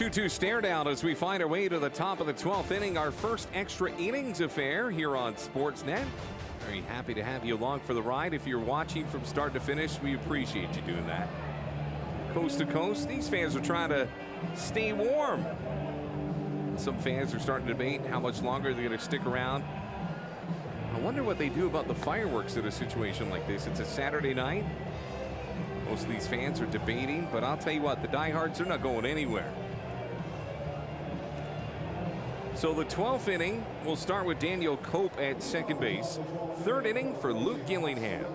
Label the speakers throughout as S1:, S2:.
S1: 2-2 stare down as we find our way to the top of the 12th inning, our first extra innings affair here on Sportsnet. Very happy to have you along for the ride. If you're watching from start to finish, we appreciate you doing that. Coast to coast, these fans are trying to stay warm. Some fans are starting to debate how much longer they're going to stick around. I wonder what they do about the fireworks in a situation like this. It's a Saturday night. Most of these fans are debating, but I'll tell you what, the diehards are not going anywhere. So the 12th inning will start with Daniel Cope at second base. Third inning for Luke Gillingham.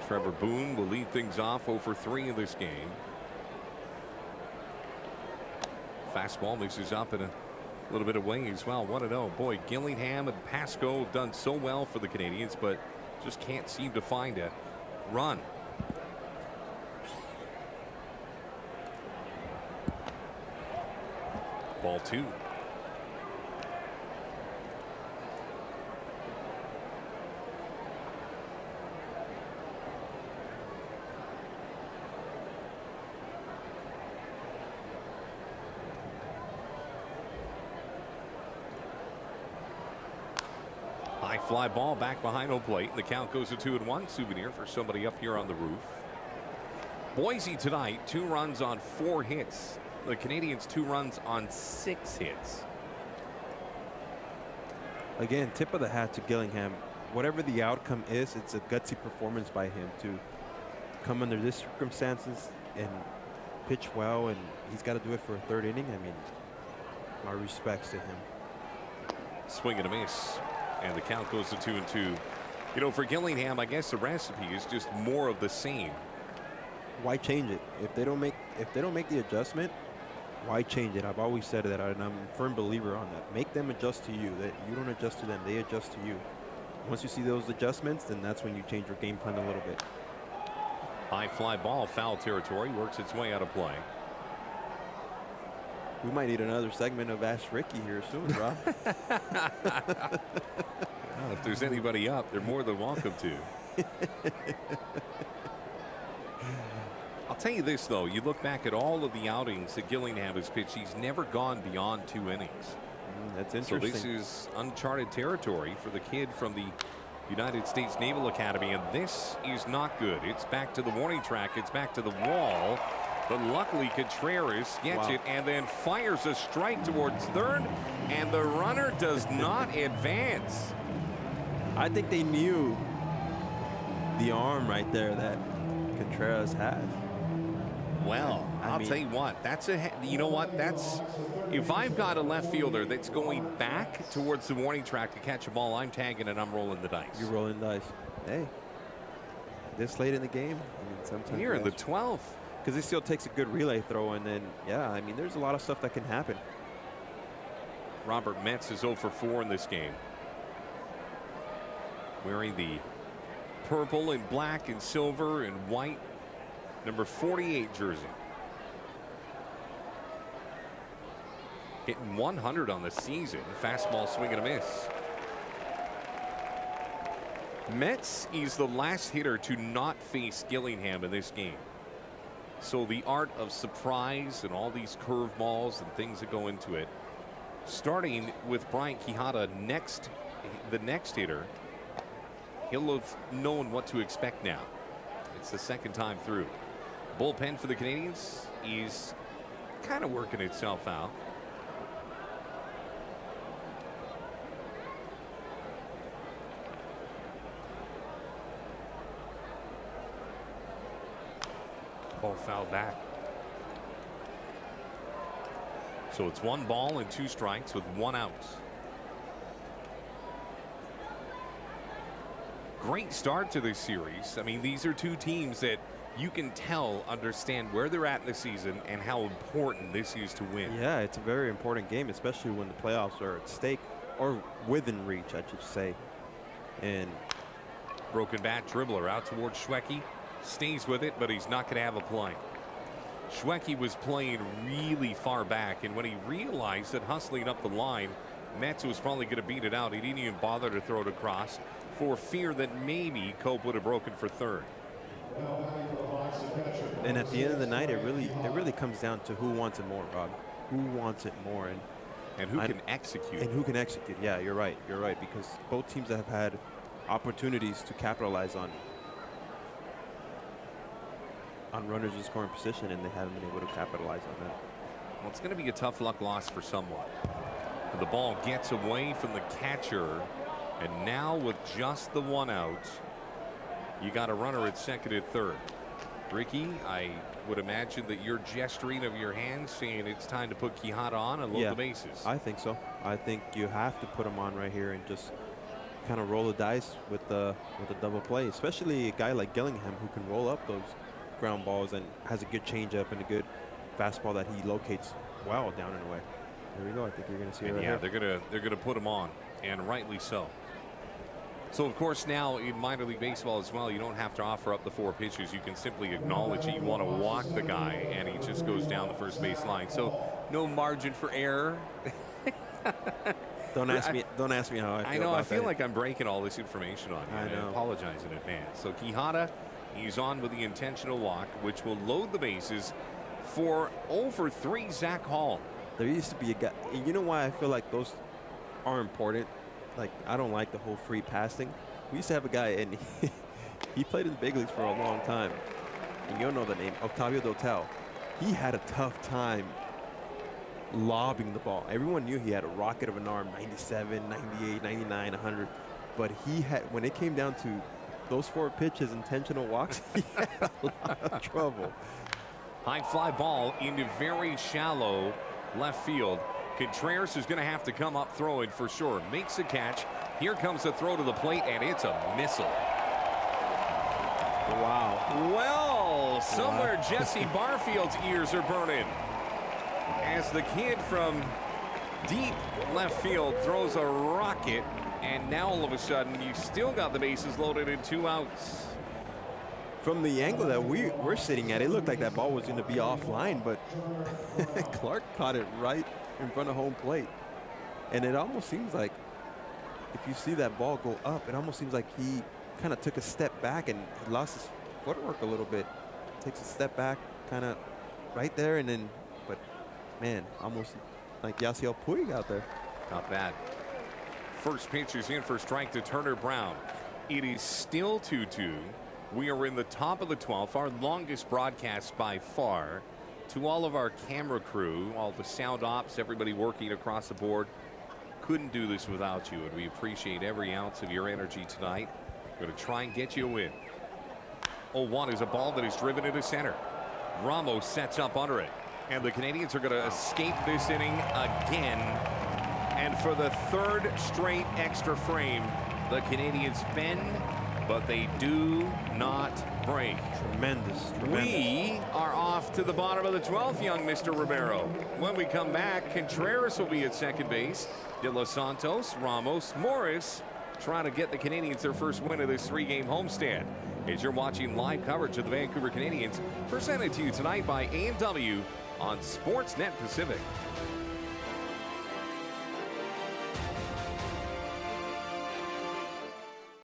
S1: Trevor Boone will lead things off 0 for 3 in this game. Fastball mixes up in a little bit of wing as well. 1-0. Boy, Gillingham and Pasco have done so well for the Canadians, but just can't seem to find a run. Ball 2. High fly ball back behind home plate. The count goes to 2-1. Souvenir for somebody up here on the roof. Boise tonight, 2 runs on 4 hits. The Canadians 2 runs on 6 hits.
S2: Again, tip of the hat to Gillingham. Whatever the outcome is, it's a gutsy performance by him to come under these circumstances and pitch well, and he's got to do it for a third inning. I mean, my respects to him.
S1: Swing and a miss. And the count goes to 2-2. You know, for Gillingham, I guess the recipe is just more of the same.
S2: Why change it? If they don't make the adjustment, why change it? I've always said that, and I'm a firm believer on that. Make them adjust to you. That you don't adjust to them, they adjust to you. Once you see those adjustments, then that's when you change your game plan a little bit.
S1: High fly ball, foul territory, works its way out of play.
S2: We might need another segment of Ask Ricky here soon, Rob.
S1: Well, if there's anybody up, they're more than welcome to. I'll tell you this, though. You look back at all of the outings that Gillingham has pitched, he's never gone beyond 2 innings.
S2: That's interesting.
S1: So this is uncharted territory for the kid from the United States Naval Academy, and this is not good. It's back to the warning track. It's back to the wall. But luckily, Contreras gets it and then fires a strike towards third, and the runner does not advance.
S2: I think they knew the arm right there that Contreras has.
S1: Well, I'll tell you what, you know what, if I've got a left fielder that's going back towards the warning track to catch a ball, I'm tagging and I'm rolling the dice.
S2: You're rolling dice. Hey, this late in the game, I mean, sometimes
S1: here in the 12th.
S2: Because he still takes a good relay throw, and then, yeah, I mean, there's a lot of stuff that can happen.
S1: Robert Metz is 0 for 4 in this game. Wearing the purple and black and silver and white number 48 jersey. Hitting 100 on the season. Fastball, swing and a miss. Metz is the last hitter to not face Gillingham in this game. So the art of surprise and all these curveballs and things that go into it, starting with Brian Quijada the next hitter, he'll have known what to expect now. It's the second time through. Bullpen for the Canadians is kind of working itself out. Ball foul back. So it's 1 ball and 2 strikes with 1 out. Great start to this series. I mean, these are 2 teams that you can tell understand where they're at in the season and how important this is to win.
S2: Yeah, it's a very important game, especially when the playoffs are at stake, or within reach, I should say. And
S1: broken bat dribbler out towards Schwecke. Stays with it, but he's not going to have a play. Schwecke was playing really far back, and when he realized that hustling up the line Metz was probably going to beat it out. He didn't even bother to throw it across for fear that maybe Cope would have broken for third.
S2: And at the end of the night, it really comes down to who wants it more, Rob. Who wants it more,
S1: and who can execute.
S2: And who can execute. Yeah, you're right. You're right, because both teams have had opportunities to capitalize on runners in scoring position, and they haven't been able to capitalize on that.
S1: Well, it's going to be a tough luck loss for someone. The ball gets away from the catcher, and now with just the one out, you got a runner at second and third. Ricky, I would imagine that you're gesturing of your hands saying it's time to put Quijada on and load the bases.
S2: I think so. I think you have to put him on right here and just kind of roll the dice with the double play, especially a guy like Gillingham who can roll up those ground balls and has a good changeup and a good fastball that he locates well down and away. There we go. I think you're going to see it right here.
S1: They're gonna put him on, and rightly so. So of course now in minor league baseball as well, you don't have to offer up the 4 pitches. You can simply acknowledge that you want to walk the guy, and he just goes down the first base line. So no margin for error.
S2: Don't ask me how I feel.
S1: I know. I feel like I'm breaking all this information on you.
S2: I know.
S1: I apologize in advance. So Quijada, he's on with the intentional walk, which will load the bases for over 3 Zach Hall.
S2: There used to be a guy. You know why I feel like those are important? Like, I don't like the whole free passing. We used to have a guy, and he played in the big leagues for a long time. And you'll know the name, Octavio Dotel. He had a tough time lobbing the ball. Everyone knew he had a rocket of an arm, 97, 98, 99, 100. But he had, when it came down to those 4 pitches, intentional walks, he had a lot of trouble.
S1: High fly ball into very shallow left field. Contreras is going to have to come up throwing for sure. Makes a catch. Here comes the throw to the plate, and it's a missile.
S2: Wow.
S1: Well, somewhere Jesse Barfield's ears are burning as the kid from deep left field throws a rocket, and now all of a sudden you still got the bases loaded and 2 outs.
S2: From the angle that we're sitting at, it looked like that ball was going to be offline, but Clark caught it right in front of home plate. And it almost seems like, if you see that ball go up, it almost seems like he kind of took a step back and he lost his footwork a little bit. Takes a step back, kind of right there, and then, but man, almost like Yasiel Puig out there.
S1: Not bad. First pitch is in for strike to Turner Brown. It is still 2-2. We are in the top of the 12th, our longest broadcast by far. To all of our camera crew, all the sound ops, everybody working across the board, couldn't do this without you, and we appreciate every ounce of your energy tonight. We're going to try and get you a win. 0-1 is a ball that is driven into center. Ramos sets up under it, and the Canadians are going to escape this inning again. And for the 3rd straight extra frame, the Canadians bend, but they do not break.
S2: Tremendous.
S1: We are off to the bottom of the 12th, young Mr. Romero. When we come back, Contreras will be at second base. De Los Santos, Ramos, Morris trying to get the Canadians their first win of this 3-game homestand. As you're watching live coverage of the Vancouver Canadians, presented to you tonight by A&W on Sportsnet Pacific.